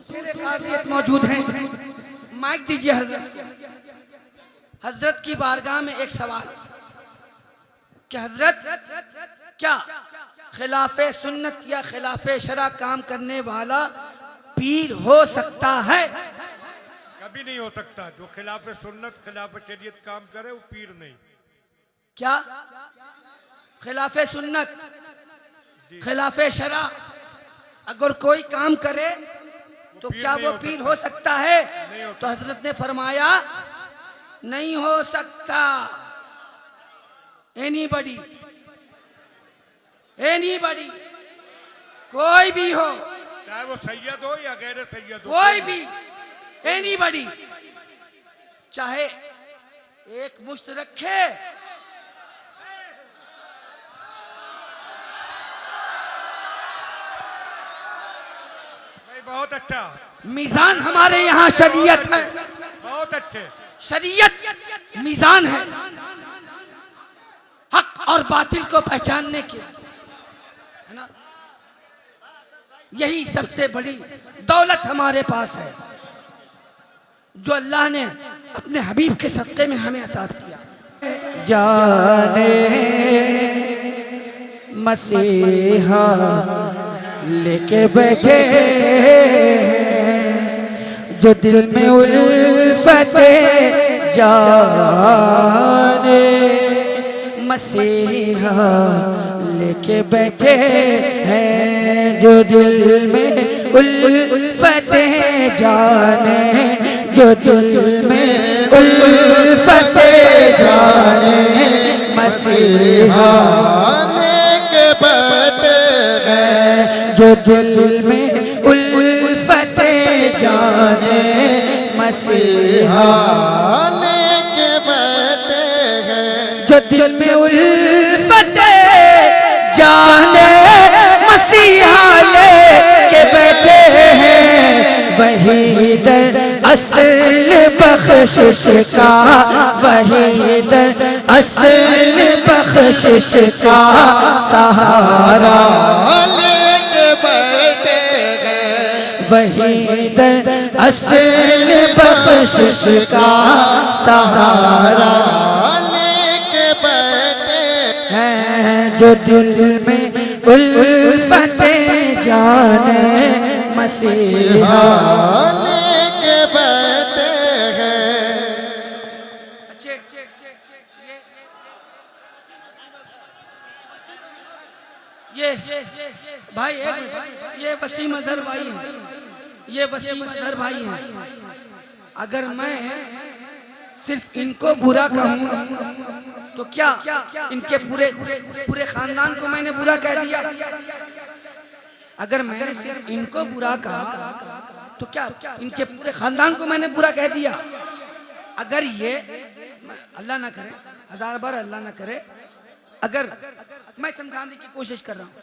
शेरे कादियत मौजूद हैं। माइक दीजिए हजरत। हजरत की बारगाह में एक सवाल कि हजरत क्या खिलाफे सुन्नत या खिलाफे शरा काम करने वाला पीर हो सकता है? कभी नहीं हो सकता। जो खिलाफे सुन्नत खिलाफे शरीयत काम करे वो पीर नहीं। क्या खिलाफे सुन्नत खिलाफे शरा अगर कोई काम करे तो क्या वो पीर हो सकता है? तो हजरत ने फरमाया नहीं हो सकता। एनीबडी कोई भी हो, चाहे वो सैयद हो या गैर सैयद हो, कोई भी एनीबडी चाहे एक मुश्त रखे बहुत अच्छा। मीजान हमारे यहाँ शरीयत है, बहुत अच्छे। शरीयत मीजान है हक और बातिल को पहचानने की, है ना? यही सबसे बड़ी दौलत हमारे पास है जो अल्लाह ने अपने हबीब के सदक़े में हमें अता किया। जाने मसीहा लेके बैठे जो दिल में उल्फत जाने मसीहा लेके बैठे हैं जो दिल में उल्फत जाने जो दिल में उल्फत जाने मसीहा लेके बैठे हैं जो दिल में उल्फत जाने मसीहा लेके बैठे हैं जो दिल में उल्फत जाने मसीहा लेके बैठे हैं। वही दर असल बख्शिश का, वही दर असल बख्शिश का सहारा लेके बैठे हैं। वही दर असल बख्शिश का सहारा लेके बैठे हैं जो दिल में उल्फत जाने मसीहा लेके बैठे हैं। ये भाई ये वसीम अजहर भाई हैं, ये वसीम अजहर भाई हैं। अगर मैं सिर्फ इनको बुरा कहूँ तो क्या इनके पूरे खानदान को मैंने बुरा कह दिया? अगर मैंने सिर्फ इनको बुरा कहा तो क्या इनके पूरे खानदान को मैंने बुरा कह दिया? अगर ये अल्लाह ना करे, हजार बार अल्लाह ना करे, अगर मैं समझाने की कोशिश कर रहा हूँ,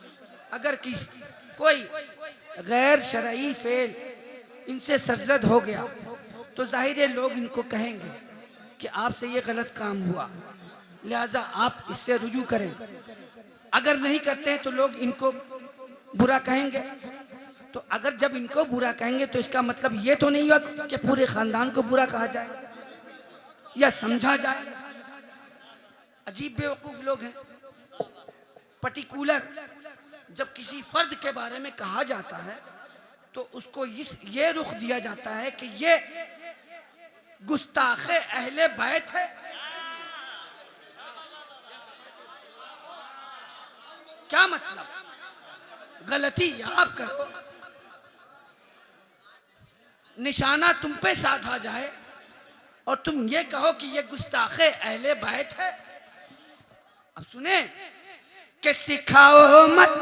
अगर कोई गैर शरई फेल इनसे सरजद हो गया तो जाहिर है लोग इनको कहेंगे कि आपसे ये गलत काम हुआ, लिहाजा आप इससे रुजू करें। अगर नहीं करते हैं तो लोग इनको बुरा कहेंगे। तो अगर जब इनको बुरा कहेंगे तो इसका मतलब ये तो नहीं हुआ कि पूरे खानदान को बुरा कहा जाए या समझा जाए। अजीब बेवकूफ लोग हैं। पर्टिकुलर जब किसी फर्द के बारे में कहा जाता है तो उसको ये रुख दिया जाता है कि ये गुस्ताखे अहले बैत है। क्या मतलब? गलती आप करो, निशाना तुम पे साधा जाए और तुम ये कहो कि ये गुस्ताखे अहले बैत है। अब सुने कि सिखाओ मत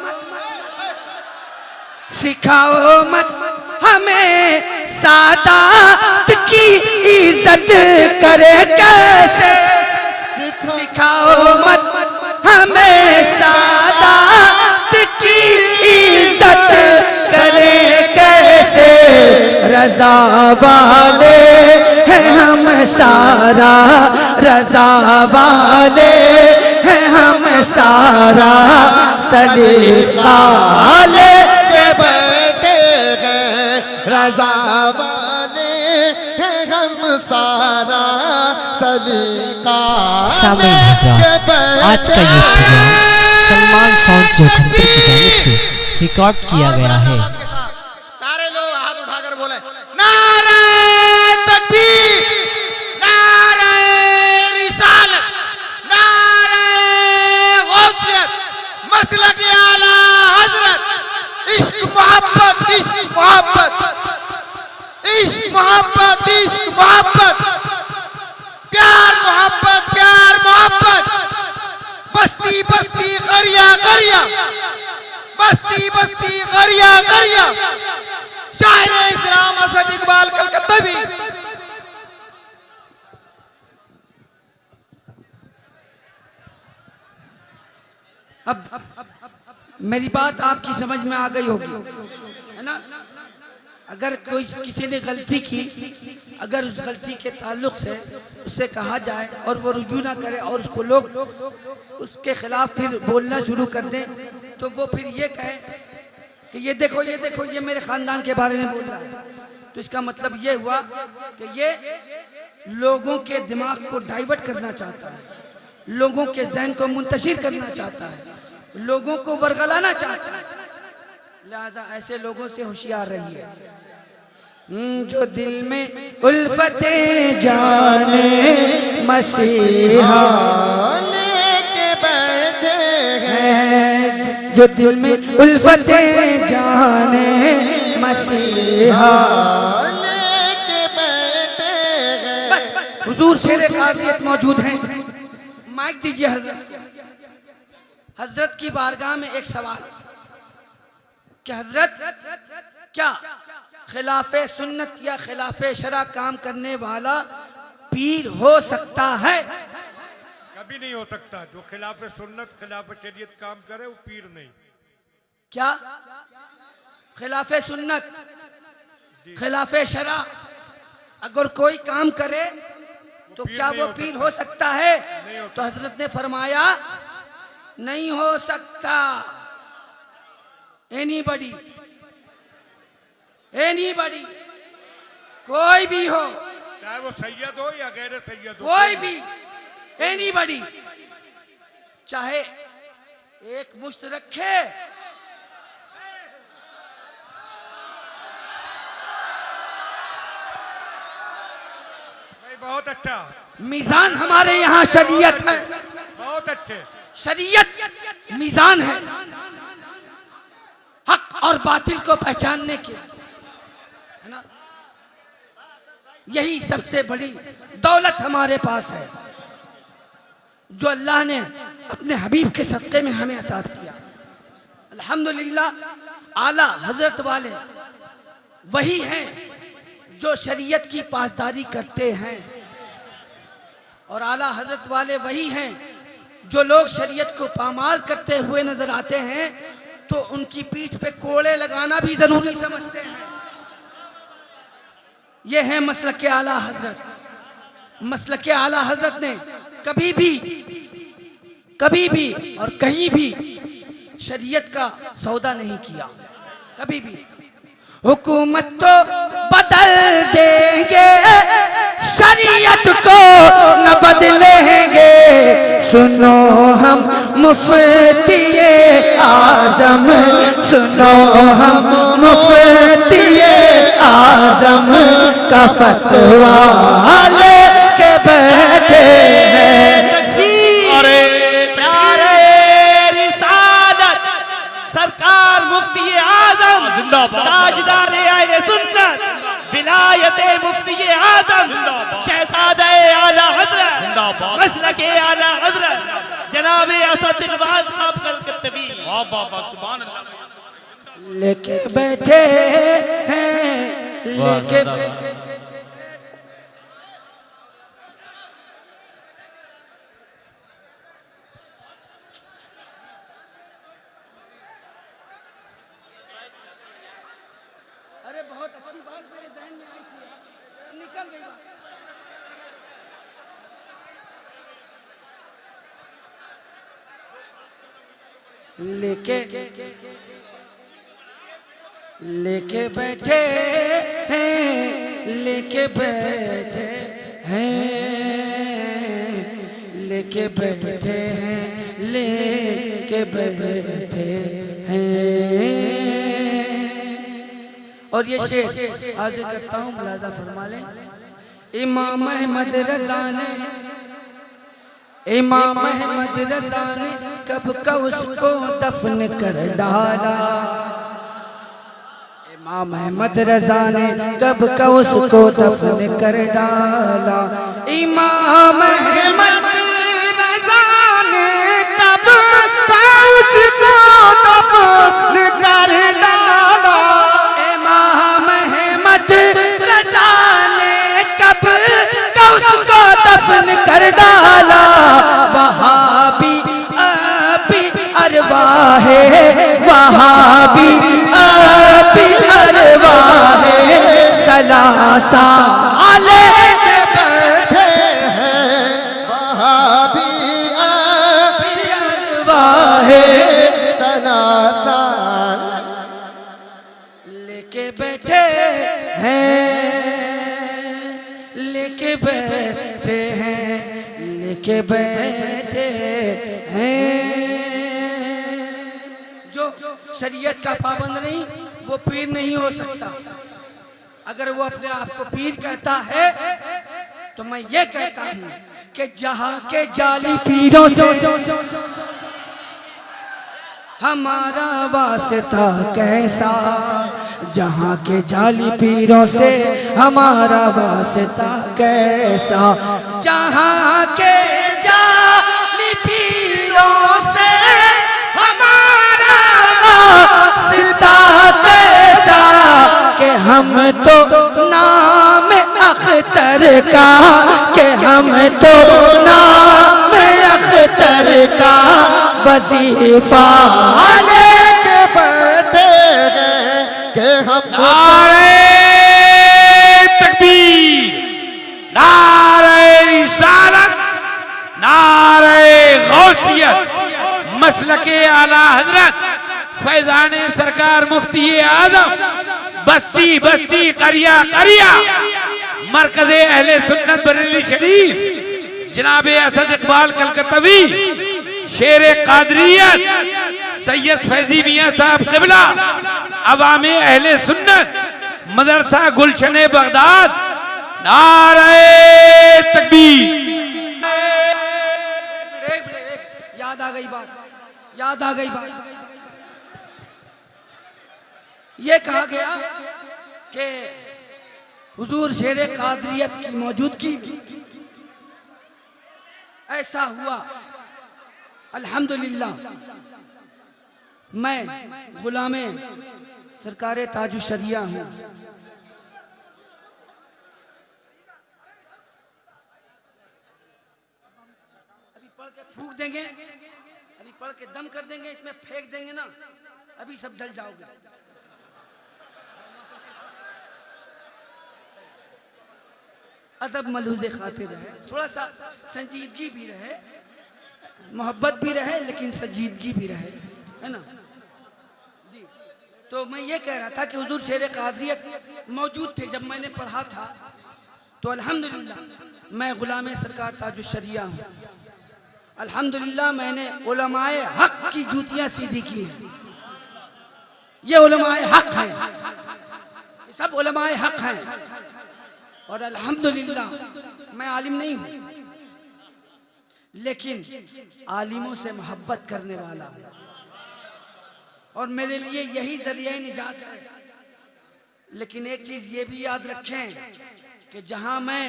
हमें सादात की इज्जत करे कैसे। सिखाओ मत हमें सादात की इज्जत करे कैसे। रजा वाले हैं हम सारा, रजा वाले हैं हम सारा, सलीका लेके बैठे हैं रजा वाले हैं हम सारा सलीका सामईन हज़रात, आज का ये प्रोग्राम सलमान साउंड चौखंतर की जानिब से रिकॉर्ड किया गया है। सारे लोग हाथ उठाकर बोले नारे तकबीर, नारे रिसालत, नारे गौसियत, मसलक आला हजरत, इश्क मोहब्बत, इश्क मोहब्बत, इश्क मोहब्बत, इश्क मोहब्बत, प्यार मोहब्बत, प्यार मोहब्बत, बस्ती बस्ती गरिया गरिया, बस्ती बस्ती गरिया गरिया, शायर इस्लाम असद इकबाल कलकत्तावी। अब मेरी बात आपकी समझ में आ गई होगी, है ना? अगर कोई किसी ने गलती की, अगर उस गलती के ताल्लुक से उससे कहा जाए और वो रुजू ना करे और उसको लोग उसके खिलाफ फिर बोलना शुरू कर दें, तो वो फिर ये कहे कि ये देखो ये देखो ये मेरे खानदान के बारे में बोल रहा है, तो इसका मतलब ये हुआ कि ये लोगों के दिमाग को डाइवर्ट करना चाहता है, लोगों के जहन को मुंतशिर करना चाहता है, लोगों को वरगलाना चाहता है। लिहाजा ऐसे लोगों से होशियार रहिए। जो दिल में उल्फते जाने मसीहा लेके बैठे हैं, जो दिल में उल्फते जाने मसीहा लेके बैठे हैं। बस हुजूर शेर कादियत मौजूद हैं, माइक दीजिए हजरत। हजरत की बारगाह में एक सवाल कि हजरत क्या खिलाफे सुन्नत या खिलाफे शरा काम करने वाला पीर हो सकता है? कभी नहीं हो सकता। जो खिलाफ सुन्नत खिलाफ शरीयत काम करे वो पीर नहीं। क्या खिलाफे सुन्नत खिलाफे शरा अगर कोई काम करे तो क्या वो पीर हो सकता है? तो हजरत ने फरमाया नहीं हो सकता। एनीबडी एनीबडी कोई भी हो, चाहे वो सैयद हो या गैर सैयद हो, कोई भी एनीबडी चाहे एक मुश्त रखे भाई बहुत अच्छा, मीजान हमारे यहाँ शरीयत है, बहुत अच्छे। शरीयत मीजान है हक और बातिल को पहचानने के, है ना? यही सबसे बड़ी दौलत हमारे पास है जो अल्लाह ने अपने हबीब के सदक़े में हमें अता किया। अल्हम्दुलिल्लाह आला हजरत वाले वही हैं जो शरीयत की पासदारी करते हैं, और आला हजरत वाले वही हैं जो लोग शरीयत को पामाल करते हुए नजर आते हैं तो उनकी पीठ पे कोड़े लगाना भी जरूरी समझते हैं। यह है मसलक के आला हजरत। मसलक के आला हजरत ने कभी भी और कहीं भी शरीयत का सौदा नहीं किया, कभी भी। हुकूमत तो बदल देंगे, शरीयत को न बदलेंगे। सुनो हम मुफ्तिये आज़म, सुनो हम मुफ्तिये आज़म का फतवा लेके बैठे हैं। अरे प्यारे रिसालत सरकार मुफ्ती आजम जिंदाबाद, ताजदार आले सुन्नत विलायत मुफ्ती आजम शहजादे आला हजरत जिंदाबाद, मसलके आला हजरत जनाब असद इकबाल साहब कलकत्तवी। वाह वाह वाह, सुभान अल्लाह। लेके बैठे हैं, लेके अरे बहुत अच्छी बात मेरे जहन में आई थी, निकल गई बात। लेके लेके बैठे हैं, लेके बैठे हैं, लेके बैठे हैं, लेके बैठे हैं। और ये शेर आज करता हूँ, मुलाजा फरमा लें। इमाम अहमद रज़ा ने, इमाम अहमद रज़ा ने कब का उसको दफन कर डाला। इमाम अहमद रज़ा ने कब का उसको दफन कर डाला। इमाम अहमद रज़ा ने कब का उसको दफन कर डाला। इमाम अहमद रज़ा ने कब का उसको दफन कर डाला। वहाबी अभी अरवाह है, वहाबी अभी अरवाह है, सलासा आले बैठे हैं वहाबी अरवाह है, सलासान लेके बैठे हैं, लेके बैठे हैं, लेके बैठे हैं। जो शरीयत का पाबंद नहीं वो पीर नहीं हो सकता। अगर वो अपने आप को पीर कहता है तो मैं ये कहता हूँ कि जहाँ के जाली पीरों से हमारा वास्ता कैसा, जहाँ के जाली पीरों से हमारा वास्ता कैसा, जहाँ के जाली पीरों से हमारा वास्ता कैसा, कि हम तो नाम अख्तर का, कि हम तो नाम अख्तर का वजीफा लेके बैठे हैं कि हम नारे तकबीर, नारे रिसालत, नारे गौसियत, मसलके आला हजरत फैजान सरकार मुफ्ती आजम बस्ती बस्ती करिया करिया मरकज़े अहले सुन्नत बरेली शरीफ जनाब असद इकबाल कलकत्तवी शेर कादरियत सैयद फैजी मियां साहब क़िबला अवामे अहले सुन्नत मदरसा गुलशन बगदाद नारे तकबीर। याद आ गई बात, याद आ गई बात। ये कहा गया कि हुजूर शेर कादरियत की मौजूदगी ऐसा हुआ। अल्हम्दुलिल्लाह मैं गुलामे सरकार ताजु शरिया हूँ। अभी पढ़ के फूक देंगे, अभी पढ़ के दम कर देंगे, इसमें फेंक देंगे ना, अभी सब जल जाओगे। अदब मलूज़े खातिर रहे, थोड़ा सा संजीदगी भी रहे, मोहब्बत भी रहे, लेकिन संजीदगी भी रहे, है ना जी। तो मैं ये कह रहा था कि हुजूर शेर कादरियत मौजूद थे जब मैंने पढ़ा था। तो अल्हम्दुलिल्लाह मैं गुलाम सरकार ताजु शरिया हूँ। अल्हम्दुलिल्लाह मैंने उलमाए हक की जूतियाँ सीधी की हैं। ये उलमाए हक हैं, ये सब उलमाए हक हैं। और अल्हम्दुलिल्लाह मैं आलिम नहीं हूँ, लेकिन आलिमों से मोहब्बत करने वाला हूँ, और मेरे लिए यही जरिया निजात है। लेकिन एक चीज ये भी याद रखें कि जहाँ मैं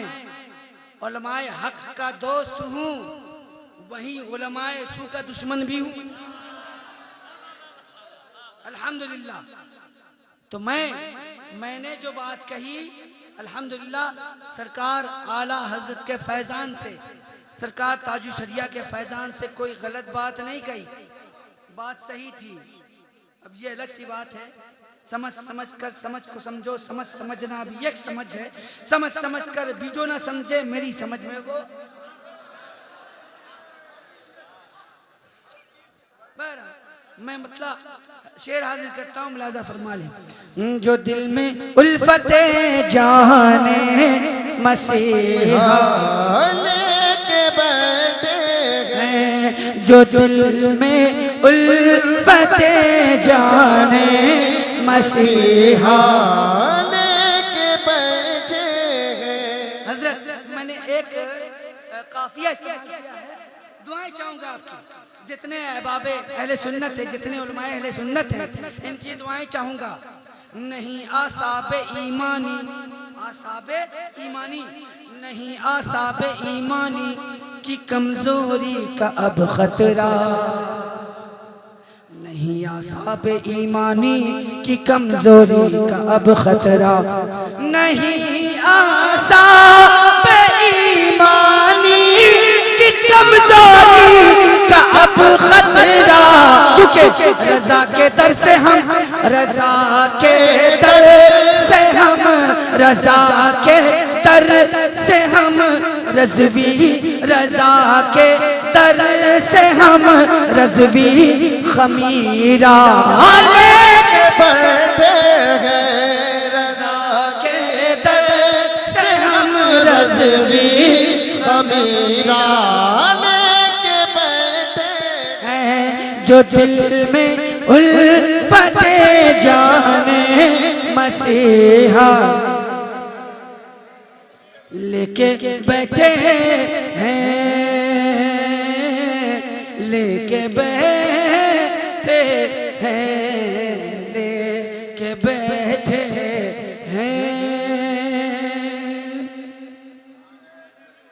उलमाए हक का दोस्त हूँ, वहीं उलमाए सू का दुश्मन भी हूँ। अल्हम्दुलिल्लाह। तो मैंने जो बात कही, अल्हम्दुलिल्लाह सरकार आला हजरत के फैजान से, सरकार ताजु शरिया के फैजान से कोई गलत बात नहीं कही, बात सही थी। अब ये अलग सी बात है, समझ कर समझ को समझो, समझना भी एक समझ है, समझ कर भी जो ना समझे मेरी समझ में वो। मैं मतलब शेर हाजिर करता हूँ, मुलाजा फरमा लें। जो दिल में उल्फते जाने मसीहा लेके बैठे हैं, जो दिल में उल्फते जाने मसीहा लेके बैठे हैं। हजरत मैंने एक काफिया इस्तेमाल किया है, दुआएं चाहूंगा आपकी। जितने अहबाबे अहले सुन्नत है, जितने उलमाए अहले सुन्नत हैं, इनकी दुआएं चाहूंगा। नहीं आसाबे ईमानी, आसाबे ईमानी नहीं, आसाबे ईमानी की कमजोरी का अब खतरा नहीं, आसाबे ईमानी की कमजोरी का अब खतरा नहीं, आसाबे ईमानी की कमजोरी का अब खतरा, क्योंकि रजा के दर से हम, रजा के दर से हम, रजा के दर से हम रज़वी, रजा के दर से हम रज़वी खमीरा लेके बैठे हैं। रजा के दर से हम रज़वी खमीरा लेके बैठे हैं, जो दिल में उल्फते जाने मसीहा लेके बैठे हैं, लेके बैठे हैं, लेके बैठे हैं।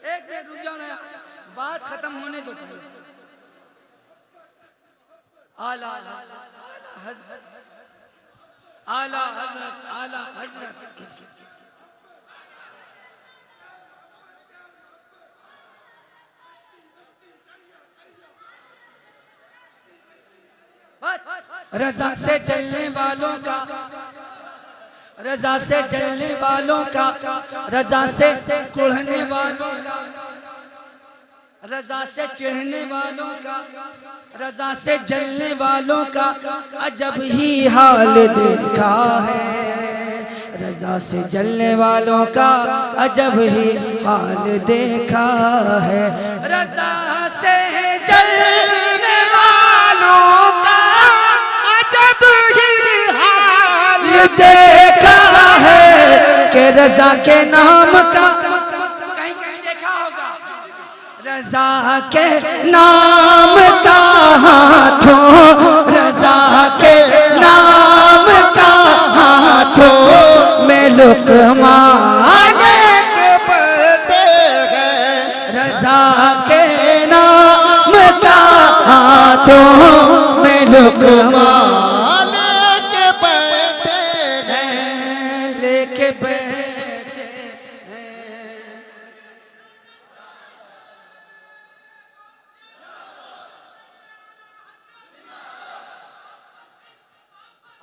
एक मिनट रुक जाना, बात खत्म होने दो पहले। आला हजरत, आला हजरत, आला हजरत। रजा से चलने वालों का, रजा से चलने वालों का, रजा से कुढ़ने वालों का, रजा से चिढ़ने वालों का, रजा से जलने वालों का अजब ही हाल देखा है। रजा से जलने वालों का अजब ही हाल देखा है। रजा से जलने वालों का अजब ही हाल देखा है कि रजा के नाम का, कहीं कहीं देखा होगा, रजा के नाम का हाथों, रजा के नाम का हाथों में लुक़मा लेके बैठे हैं। रजा के नाम का हाथों में लुक़मा लेके बैठे हैं, लेके बैठे हैं।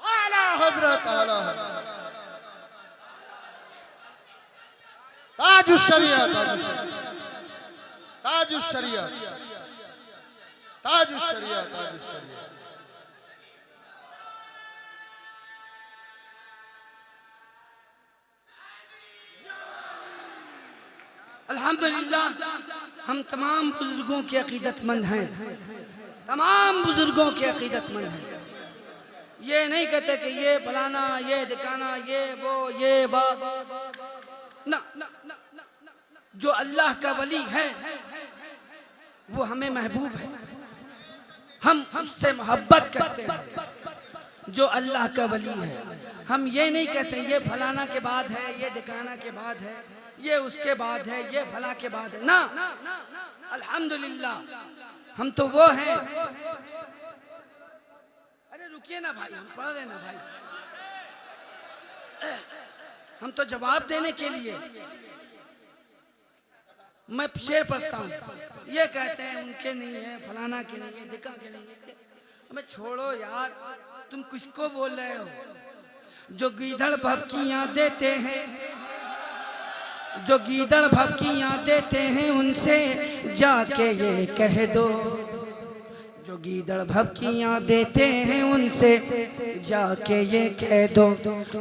आला हजरत, आला हजरत। ताजुश शरिया, ताजुश शरिया, ताजुश शरिया, ताजुश शरिया। अल्हम्दुलिल्लाह हम तमाम बुजुर्गों के अकीदतमंद हैं, तमाम बुजुर्गों के अकीदतमंद हैं। ये नहीं कहते कि ये फलाना, ये ढिकाना, ये वो, ये वो, ना, जो अल्लाह का वली है वो हमें महबूब है, हम उससे मोहब्बत करते हैं। जो अल्लाह का वली है, हम ये नहीं कहते ये फलाना के बाद है, ये ढिकाना के बाद है, ये उसके बाद है, ये फला के बाद है, ना, अल्हम्दुलिल्लाह हम तो वो हैं। अरे रुकिए ना भाई, हम पढ़ रहे ना भाई, हम तो जवाब देने के लिए। मैं शेर पढ़ता हूँ, ये कहते हैं उनके नहीं है, फलाना के नहीं है, ढिका के नहीं है। हमें छोड़ो यार, तुम किसको बोल रहे हो? जो गीदड़ भभकियाँ देते हैं, जो गीदड़ भभकियाँ देते हैं, उनसे जाके ये कह दो, जो जो गीदड़ भभकियाँ देते हैं उनसे जाके ये कह दो,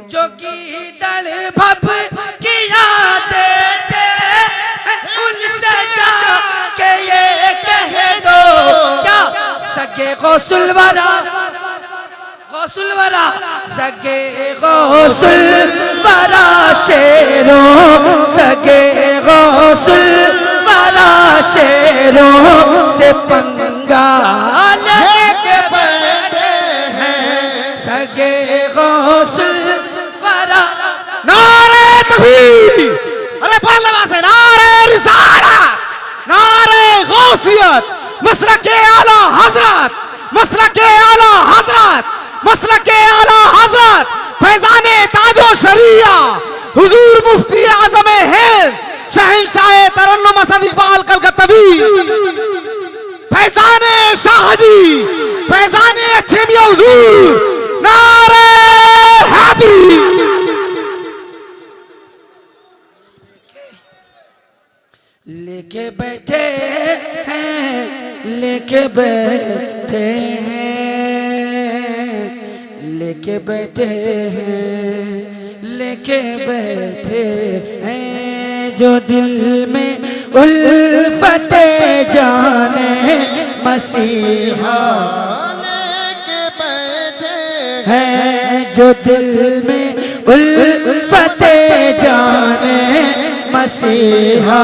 जो गीदड़ भभकियाँ देते हैं उनसे जाके ये कह दो, क्या सगे गौसुलवरा गौसुलवरा सगे गौसुलवरा शेरों, सगे गौसुलवरा शेरों से पंगा लेके बैठे हैं, सगे गौसुलवरा। नारे तकबीर, अरे पहलवा से नारे रिसालत, नारे गौसियत, मसलके आला हजरत, मसलके आला हजरत, मसलके आला हजरत, फैजाने ताजो शरिया, हुजूर मुफ्ती आजम हिंद, शहंशाह तरन्नुम असद इकबाल कलकत्तवी, फैजाने शाहजी, फैजाने अच्छे मियां हुजूर, नारे हैदरी। लेके बैठे हैं, लेके बैठे हैं, लेके बैठे हैं, लेके बैठे हैं, जो दिल में उल्फते जाने मसीहा लेके बैठे हैं, जो दिल में उल्फते जाने मसीहा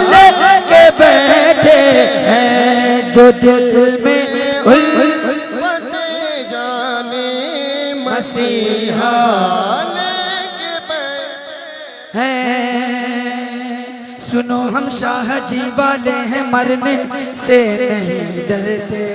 लेके बैठे हैं, जो दिल में उल्फते जाने मसीहा लेके बैठे हैं। सुनो हम शाह जी वाले हैं, मरने से नहीं डरते,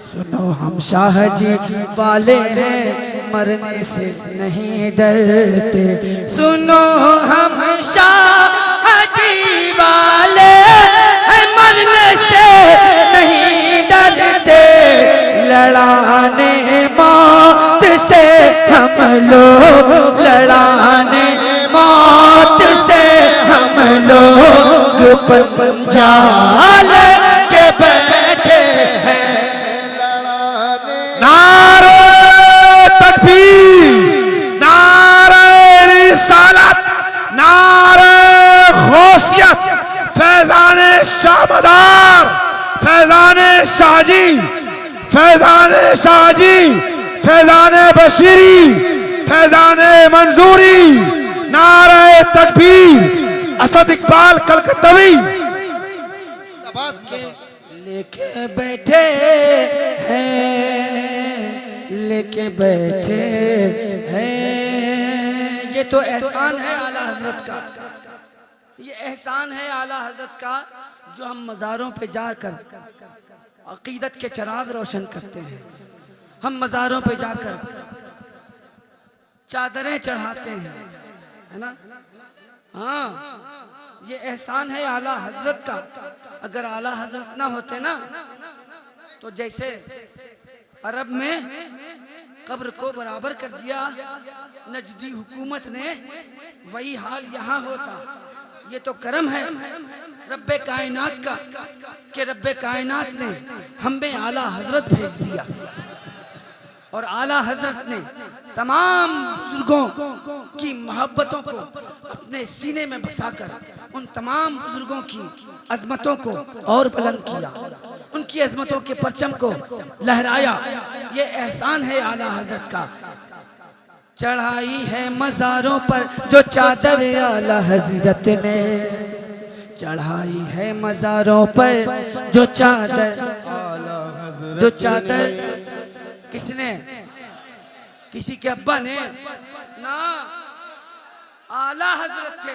सुनो हम शाह जी वाले हैं, मरने से नहीं डरते, सुनो हम शाह जी वाले हैं, मरने से नहीं डरते, लड़ाने मौत से हम लोग, लड़ाने मौत से हम लोग पंजा लेके बैठे हैं। नारे तकबीर, नारे रिसालत, नारे गौसियत, फैजाने शाहमदार, फैजाने शाहजी, फैजाने शाहजी, फैजाने बशीरी, फैजाने मंजूरी, नारे तकबीर, असद इकबाल कलकत्तवी। लेके बैठे हैं, लेके बैठे हैं, ये तो एहसान है आला हजरत का, ये एहसान है आला हजरत का, जो हम मज़ारों पे जाकर अकीदत के चिराग रोशन करते हैं, हम मज़ारों पे जाकर चादरें चढ़ाते हैं, है ना। हाँ, ये एहसान है आला हजरत का। अगर आला हजरत ना होते ना, तो जैसे अरब में कब्र को बराबर कर दिया नजदी हुकूमत ने, वही हाल यहाँ होता। ये तो करम है रब्बे कायनात का कि रब्बे कायनात ने हमें आला हजरत भेज दिया, और आला हजरत ने तमाम बुजुर्गों की मोहब्बतों को अपने सीने में बसाकर उन तमाम बुजुर्गों की अजमतों को और बुलंद किया, उनकी अजमतों के परचम को लहराया। ये एहसान है आला हजरत का। चढ़ाई है मज़ारों पर जो चादर आला हजरत ने, चढ़ाई है मज़ारों पर जो चादर, जो चादर किसने, किसी के अब्बा ने ना, आला हजरत थे।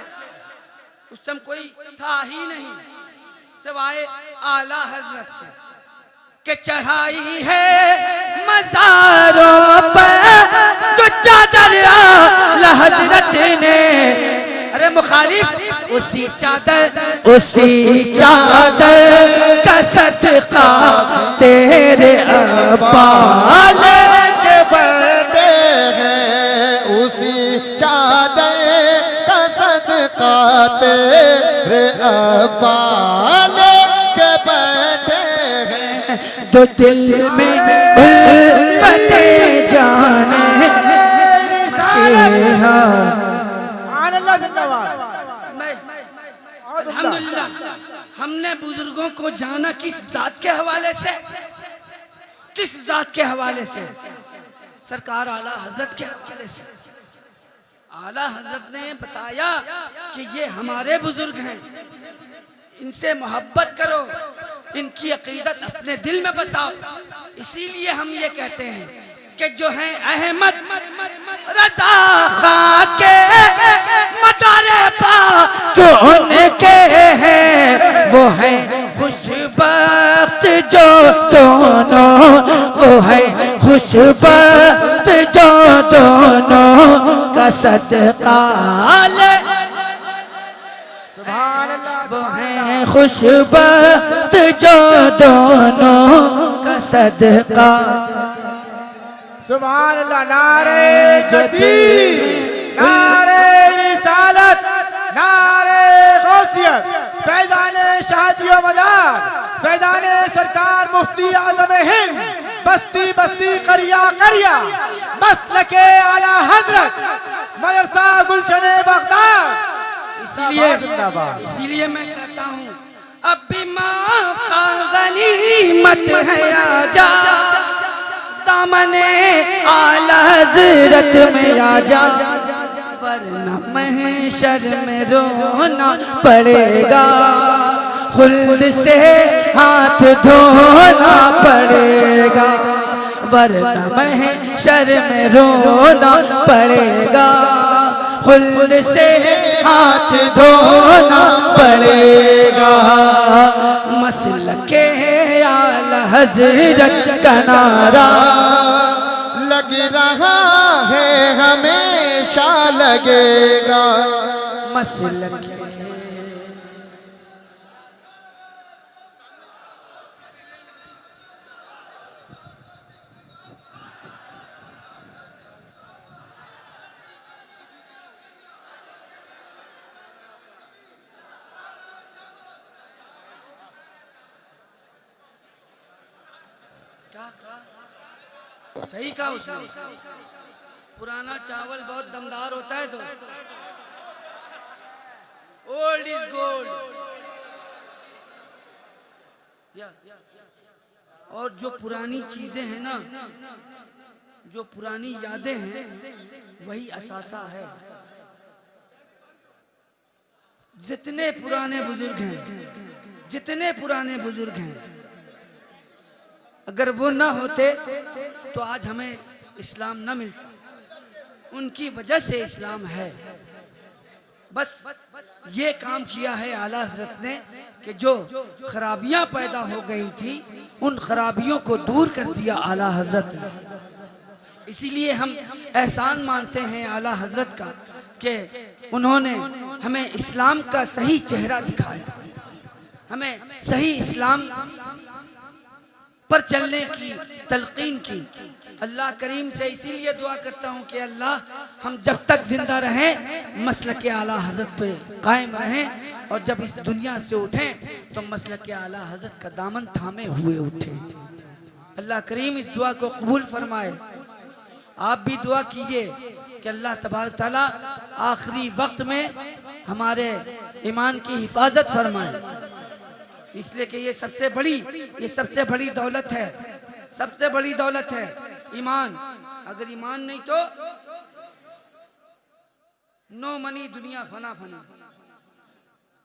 उस टाइम कोई था ही नहीं सिवाय आला हजरत के चढ़ाई है मज़ारों पर जो चादर आला हजरत ने। अरे मुखालिफ, उसी चादर का सदका तेरे अब्बा लेके बैठे हैं, उसी चादर का सदका तेरे अब्बा लेके बैठे हैं। तो दिल में उल्फते जाने से हा। अल्लाह जिंदाबाद। अल्हम्दुलिल्लाह हमने बुजुर्गों को जाना किस जात के हवाले से, किस जात के हवाले से? सरकार आला हजरत के हवाले से। आला हजरत ने बताया कि ये हमारे बुजुर्ग हैं, इनसे मोहब्बत करो, इनकी अकीदत अपने दिल में बसाओ। इसीलिए हम ये कहते हैं कि जो हैं अहमद रजा खां के मदारे पाक उनके हैं, वो है खुशबख्त जो दोनों, वो है खुशबख्त जो दोनों का सदका ले। सुभान अल्लाह। वो है खुशबख्त जो दोनों का सदका। सुभान अल्लाह। नारे तकबीर, नारे रिसालत, नारे गौसियत, फैज़ाने शाहजी व मदार, फैज़ाने सरकार मुफ्ती आज़म हिंद, बस्ती बस्ती करिया करिया, मसलके आला हजरत, मदरसा गुलशन बगदाद। इसीलिए मैं कहता हूँ अब भी मौका गनीमत है, आजा दामने आला हजरत में आजा, वरना महशर में रोना पड़ेगा, खुल्द से हाथ धोना पड़ेगा, वरना महशर में रोना पड़ेगा, खुल्द से हाथ धोना पड़ेगा। मसलके आला हजरत का नारा लग रहा है, हमेशा लगेगा। मसलके सही कहा उसने, पुराना चावल बहुत दमदार होता है दोस्त, ओल्ड इज गोल्ड। और जो पुरानी चीजें हैं ना, जो पुरानी यादें हैं, वही असासा है। जितने पुराने बुजुर्ग हैं, जितने पुराने बुजुर्ग हैं, अगर वो ना होते तो आज हमें इस्लाम ना मिलता। उनकी वजह से इस्लाम है। बस ये काम किया है आला हजरत ने कि जो खराबियां पैदा हो गई थी, उन खराबियों को दूर कर दिया आला हजरत ने। इसीलिए हम एहसान मानते हैं आला हजरत का कि उन्होंने हमें इस्लाम का सही चेहरा दिखाया, हमें सही इस्लाम पर चलने की तलकीन की। अल्लाह करीम से इसीलिए दुआ करता हूँ कि अल्लाह हम जब तक जिंदा रहें मसलक आला हजरत पे कायम रहें, और जब इस दुनिया से उठें तो मसलक आला हजरत का दामन थामे हुए उठें। अल्लाह करीम इस दुआ को कबूल फरमाए। आप भी दुआ कीजिए कि अल्लाह तबारक ताला आखिरी वक्त में हमारे ईमान की हिफाजत फरमाए, इसलिए कि ये सबसे बड़ी दौलत है, सबसे बड़ी दौलत है ईमान। अगर ईमान नहीं तो नो मनी, दुनिया फना फना,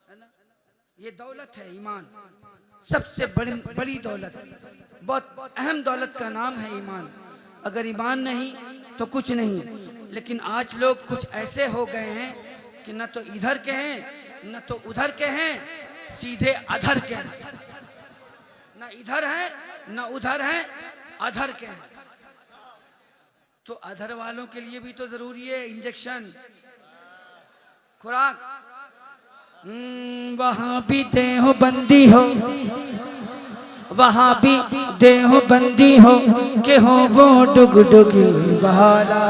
है ना। ये दौलत है ईमान, सबसे बड़ी दौलत, बहुत अहम दौलत का नाम है ईमान। अगर ईमान नहीं तो कुछ नहीं। लेकिन आज लोग कुछ ऐसे हो गए हैं कि न तो इधर के हैं न तो उधर के हैं, सीधे अधर के हैं। न इधर हैं न उधर हैं, अधर के हैं। तो अधर वालों के लिए भी तो जरूरी है इंजेक्शन, खुराक। वहां भी देहो बंदी हो, वहां भी देहो बंदी हो के हो वो डुगडुगी वाला,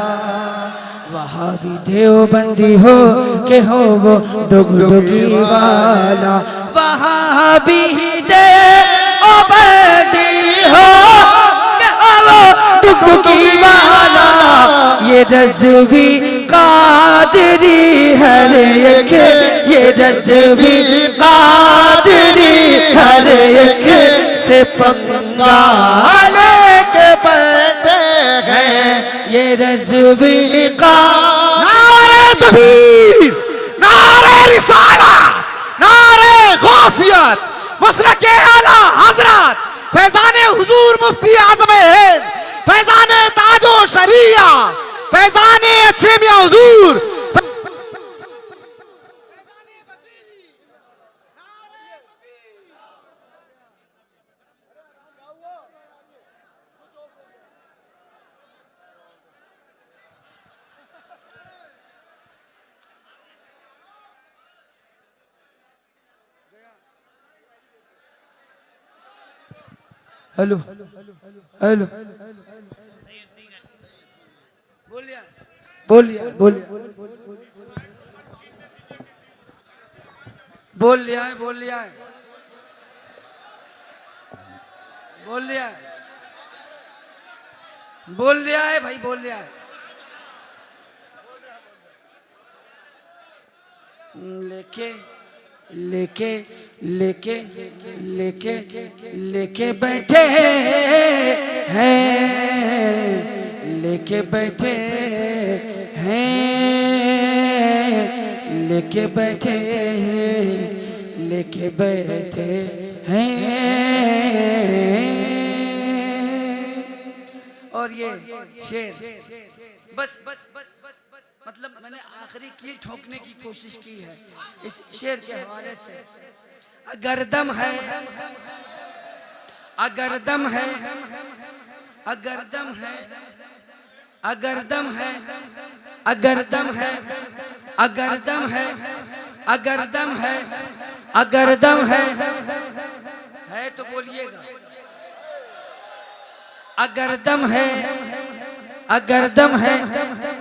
वहां भी देहो बंदी हो के हो वो डुगडुगी वाला, वहां भी देहो बंदी हो टुकटुकी वाला ये रज़वी कादरी हर एक, ये रज़वी कादरी हर एक से पंगा लेके बैठे हैं। ये रज़वी का नारे तकबीर, नारे रिसालत, नारे गौसियत, मसलके आला हजरत फैजाने हुजूर मुफ्ती आज़म हिंद, फैजाने ताजो शरिया, फैजाने अच्छे मियां हुजूर, हेलो हेलो बोलिए बोलिए बोलिए बोल लिया है, बोल लिया है, बोल लिया है, बोल लिया है भाई, बोल लिया है। लेके लेके लेके लेके लेके बैठे हैं, लेके बैठे हैं, लेके बैठे हैं, लेके बैठे हैं। और ये शेर बस मतलब मैंने आखिरी कील ठोकने की कोशिश की है इस शेर के हवाले से। अगर दम है, अगर दम है, अगर दम है, अगर दम है, अगर दम है, अगर दम है, अगर दम है, अगर दम है तो बोलिएगा। अगर दम है, अगर दम है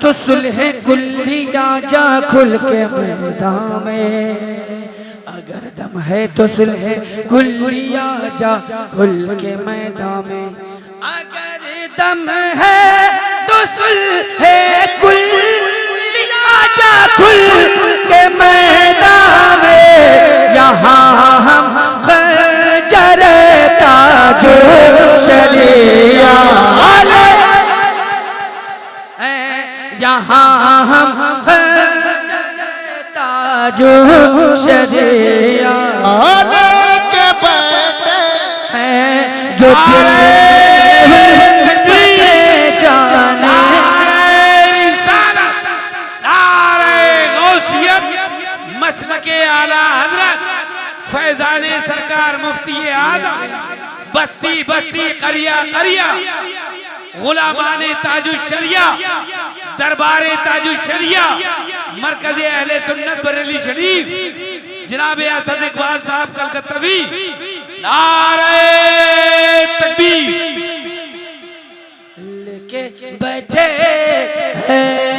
तो सुलह कुल्लिया जा खुल के मैदान में। अगर दम है तो सुलह कुल्लिया जा खुल के मैदान में। अगर दम है तो सुलह कुल्लिया जा खुल के मैदान में। यहाँ हम खंजर ताजो शरिया, यहाँ हम ताजो शरिया लेके बैठे हैं जो जाने। मसलके आला हजरत फैजाने सरकार मुफ्ती आज़म, बस्ती बस्ती करिया करिया, गुलामाने ताजु शरिया, दरबारे ताजु शरिया, मरकज़े अहले सुन्नत बरेली शरीफ, जनाब असद इकबाल साहब कलकत्तवी, नारे तकबीर। लेके बैठे हैं,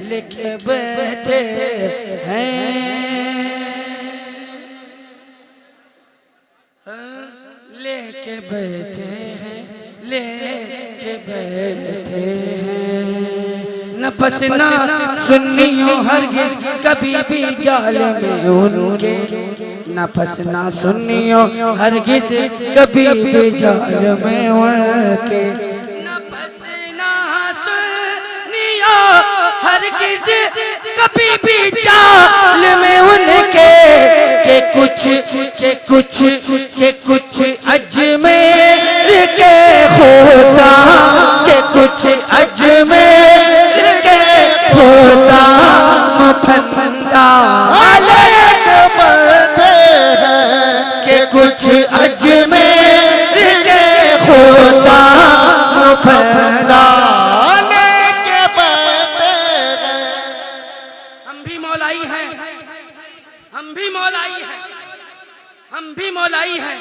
लेके बैठे हैं, लेके बैठे हैं, लेके बैठे हैं। न फसना सुन्नियों हरगिज़ कभी भी जाल में उनके, न फसना सुन्नियों हरगिज़ कभी भी जाल में उनके। न फसना सुन्नियों हरगिज़ कभी भी जाल में उनके। के कुछ अजमेर के खुदा, के कुछ अजमेर के खुदा फंदा लेके बैठे हैं। के कुछ अजमेर के खुदा फंदा लेके बैठे हैं। हम भी मौलाई हैं, हम भी मौलाई हैं, हम भी मौलाई हैं,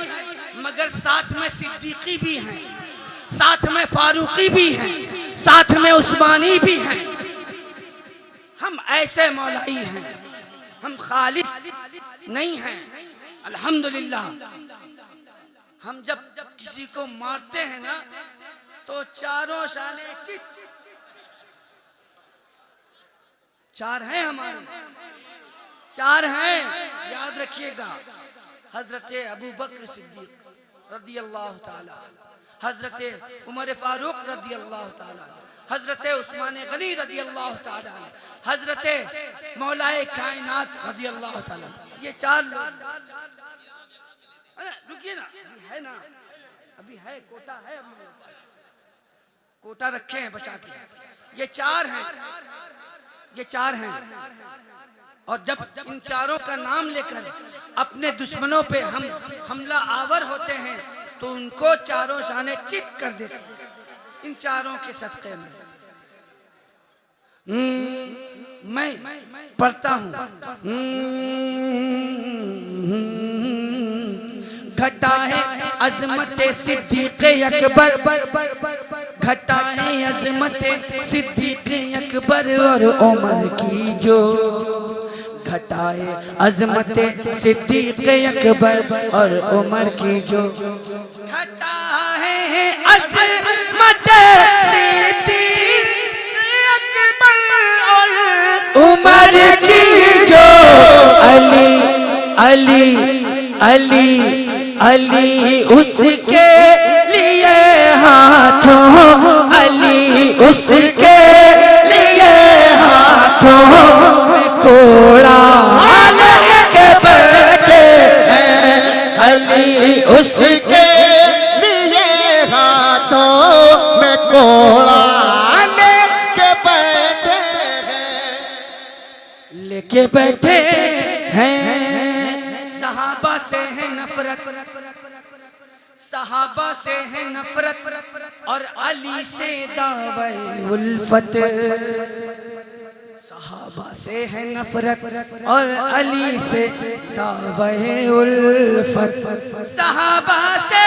मगर साथ में सिद्दीकी भी हैं, साथ में फारूकी भी हैं, साथ में उस्मानी भी हैं। हम ऐसे मौलाई हैं, हम खालिस नहीं हैं। अल्हम्दुलिल्लाह हम जब किसी को मारते हैं ना तो चारों शाने चित, चार हैं हमारे, चार हैं, याद रखिएगा। हजरत अबू बकर सिद्दीक रदी अल्लाह ताला, हजरत उमर फारूक रदी अल्लाह ताला, हजरत उस्मान गनी रदी अल्लाह ताला, हजरत मौलाए कायनात रदी अल्लाह ताला। ये चार लोग, रुकिए ना, अभी है ना, अभी है, कोटा है, अभी मेरे पास कोटा रखे हैं बचा के। ये चार हैं, ये चार हैं। और जब इन चारों का नाम लेकर अपने दुश्मनों पे हम हमला आवर होते हैं तो उनको चारों शाने चित कर देते हैं इन चारों के सदक़े में। मैं पढ़ता हूँ, घटा है अजमत सिद्दीक़ अकबर, घटा है अजमत सिद्दीक़ अकबर और उमर की जो, घटा है अजमत सिद्दीक़ अकबर और उमर की जो, घटा है अजमत सिद्दीक़ अकबर और उमर की जो, अली अली अली अली उसके लिए हाथों, अली उसके लिए हाथों में कोड़ा के बैठे हैं, अली उसके लिए हाथों में कोड़ा के बैठे हैं, लेके बैठे हैं। सहाबा से है नफरत, सहाबा से है नफरत और अली से दावे उल्फत, सहाबा से है नफरत और अली से दावे उल्फत, सहाबा से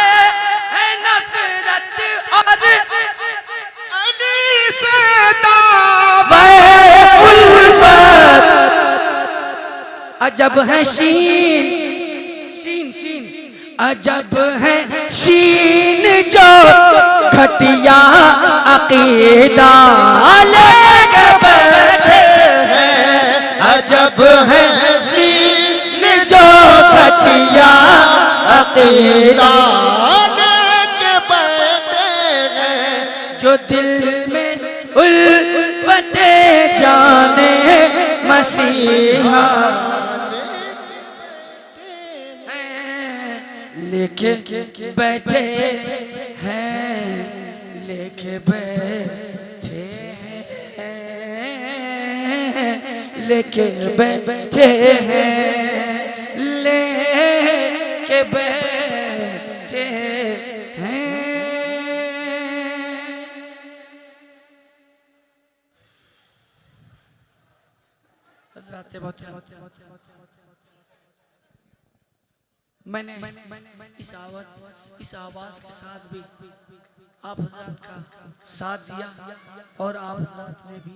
है नफरत और अली से दावे उल्फत। अजब है शीन शीन शीन, अजब है शीन जो घटिया अकीदा लेके बैठे हैं, अजब है शीन जो घटिया अकीदा लेके बैठे हैं, जो दिल में उल्फते जाने मसीहा लेके बैठे हैं, लेके बैठे हैं, लेके बैठे हैं, लेके बैठे हैं। हज़रात बहुत मैंने इस आवाज के साथ भी आप हजरात का साथ दिया और आप हजरात ने भी